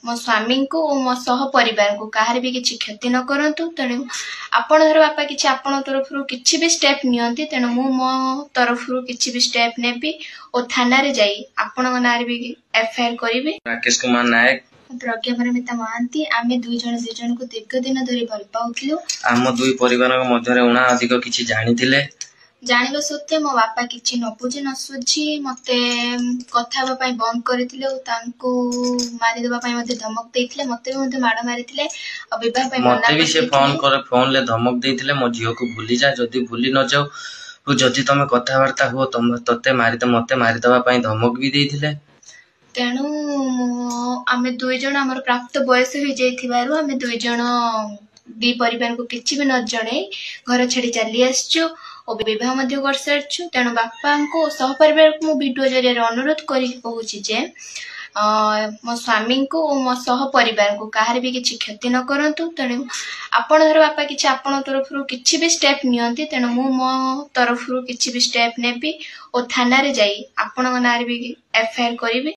मो स्वामी को मो सह परिवार को कहार भी किसी क्षति न करंतु तेणु आपण धर बापा किसी आपण तरफ किसी भी स्टेप नियंती तेणु मु मो तरफ किसी भी स्टेप नेबी और थाना रे जाई आपण नारे भी एफआईआर करिवे। राकेश कुमार नायक प्रज्ञापरमिता महांती आमे दुई जन को दीर्घ दिन धरी भल पाउथिलु। आम दुई परिवार मध्य उणा अधिक किसी जानिथिले जानिबा सत्वे मो बापा किछि न बुझी न सुझी मते कथा हबा पई बंद करथिले ओ तांको मारि देबा पई मते धमक देथिले मते मते माड मारिथिले आ विवाह पई मते भी से फोन ले धमक देथिले मो जियो को भूली जा जदी भूली न जाओ जदी तमे कथा वार्ता हो तते मते मारि देबा पई धमक भी देथिले। तेणु आमे दुई जन हमर प्राप्त बयस हो जाइथिबारु आमे दुई जन दी परिवार को किछि भी न जणे घर छडी चली आछछु और विवाह मध्य कर सारछु। तेणु बापा को सह परिवार को वीडियो जरिए अनुरोध करी कहूची जे मो स्वामी को मो सह परिवार को कहार भी किसी क्षति न करंतु तेणु आपण धर बापा किसी आपण तरफ किसी भी स्टेप नियंती तेणु मु मो तरफ किसी भी स्टेप नेबी और थाना रे जाई आपण नारे भी एफआईआर करिवे।